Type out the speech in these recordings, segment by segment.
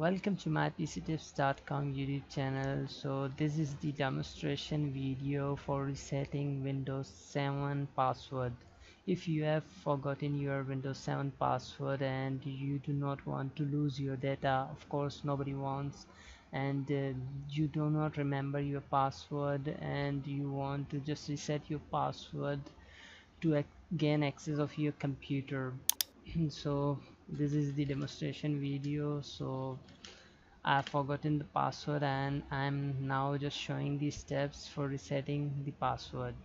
Welcome to MyPCTIPS.com YouTube channel. So this is the demonstration video for resetting Windows 7 password. If you have forgotten your Windows 7 password and you do not want to lose your data, of course nobody wants, and you do not remember your password and you want to just reset your password to gain access of your computer. So this is the demonstration video. So I've forgotten the password and I'm now just showing the steps for resetting the password.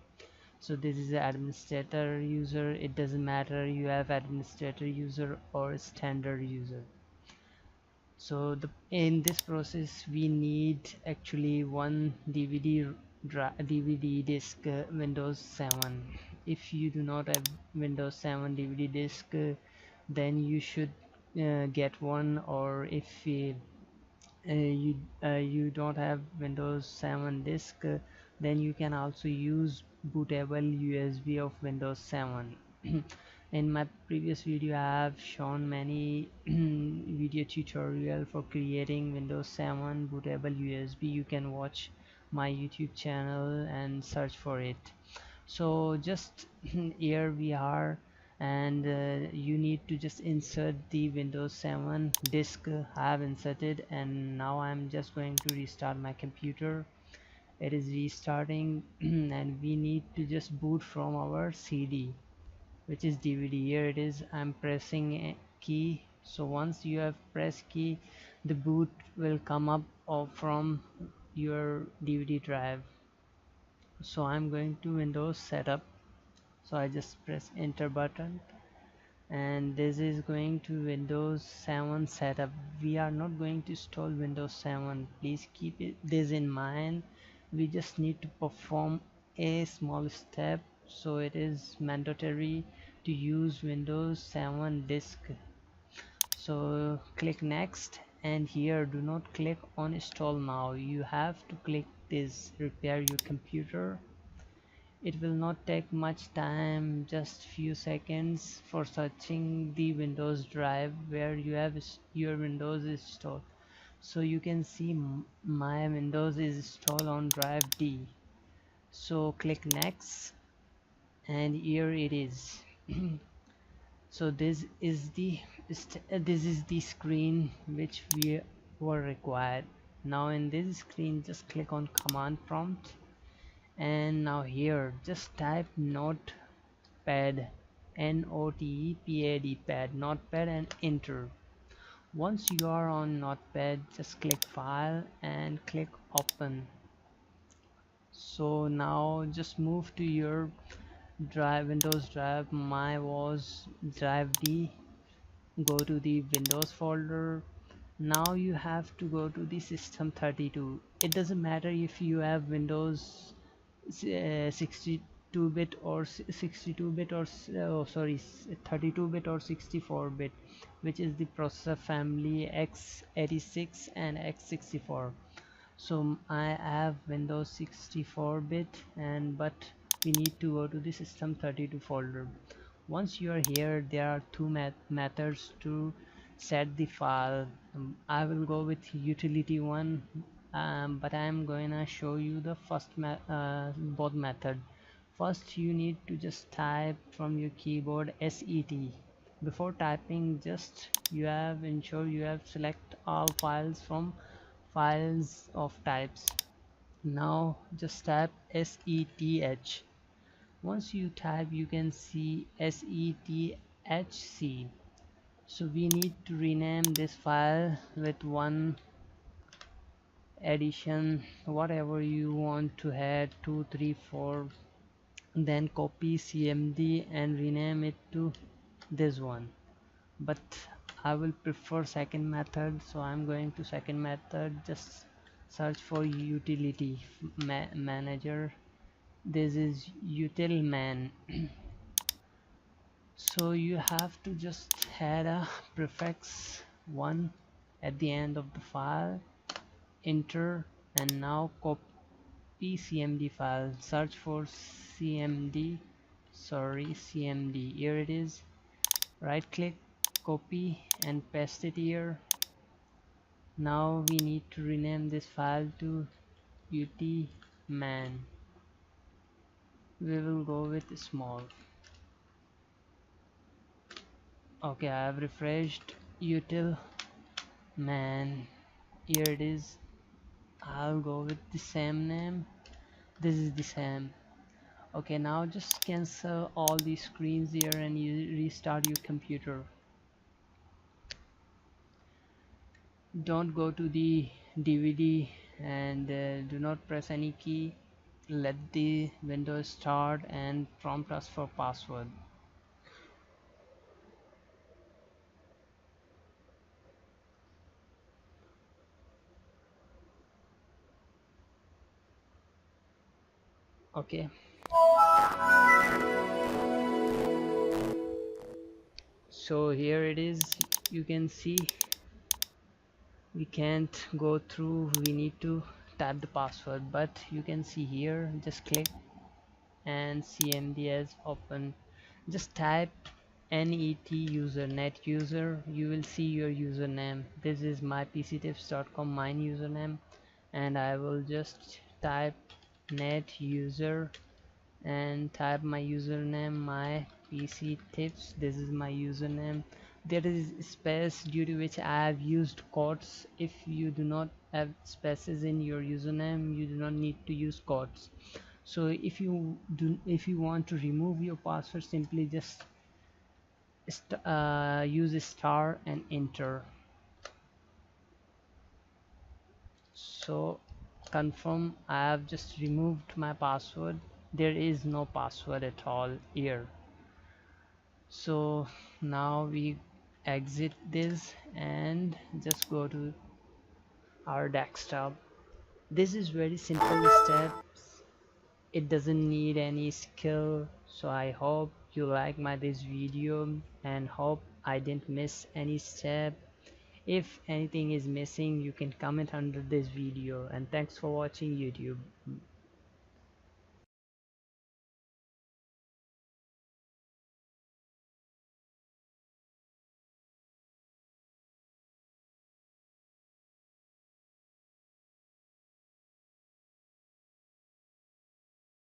So this is the administrator user. It doesn't matter you have administrator user or standard user. So in this process we need actually one DVD disk, Windows 7. If you do not have Windows 7 DVD disk, then you should get one, or if you don't have Windows 7 disk, then you can also use bootable USB of Windows 7. In my previous video I have shown many video tutorial for creating Windows 7 bootable USB. You can watch my YouTube channel and search for it. So just here we are, and you need to just insert the Windows 7 disk. I have inserted, and now I'm just going to restart my computer. It is restarting and we need to just boot from our CD, which is DVD. Here it is. I'm pressing a key. So once you have pressed key, the boot will come up from your DVD drive. So I'm going to Windows setup. So I just press enter button, and this is going to Windows 7 setup. We are not going to install Windows 7. Please keep this in mind. We just need to perform a small step. So it is mandatory to use Windows 7 disk. So click next, and here do not click on install now. You have to click this repair your computer. It will not take much time, just few seconds, for searching the Windows drive where you have your Windows is stored. So you can see my Windows is installed on drive D. So click next, and here it is. So this is the screen which we were required. Now in this screen just click on command prompt, and now here just type notepad, NOTEPAD, pad, notepad, and enter. Once you are on notepad, just click file and click open. So now just move to your drive, Windows drive. My was drive D. Go to the Windows folder. Now you have to go to the system 32. It doesn't matter if you have Windows 62-bit or 62-bit or 32-bit or 64-bit, which is the processor family x86 and x64. So I have Windows 64-bit, and but we need to go to the system 32 folder. Once you are here, there are two methods to set the file. I will go with utility one, but I am going to show you the both method. First you need to just type from your keyboard SET. Before typing, just you have ensure you have select all files from files of types. Now just type SETH. Once you type, you can see SETHC. So we need to rename this file with one addition, whatever you want to add, 2 3 4, then copy CMD and rename it to this one. But I will prefer second method, so I'm going to second method. Just search for utility manager. This is utilman. So you have to just add a prefix 1 at the end of the file, enter, and now copy CMD file. Search for CMD, here it is. Right click, copy and paste it here. Now we need to rename this file to utman. We will go with small. Okay, I have refreshed util man. Here it is. I'll go with the same name. This is the same. Okay, now just cancel all these screens here and you restart your computer. Don't go to the DVD and do not press any key. Let the Windows start and prompt us for password. Okay, so here it is. You can see we can't go through, we need to type the password, but you can see here, just click and cmd as open. Just type net user, you will see your username. This is mypctips.com mine username, and I will just type net user and type my username, my PC tips. This is my username. There is space due to which I have used quotes. If you do not have spaces in your username, you do not need to use quotes. So if you want to remove your password, simply just use star and enter. So confirm. I have just removed my password. There is no password at all here. So now we exit this and just go to our desktop. This is very simple steps. It doesn't need any skill. So I hope you like this video and hope I didn't miss any step. If anything is missing, you can comment under this video, and thanks for watching YouTube.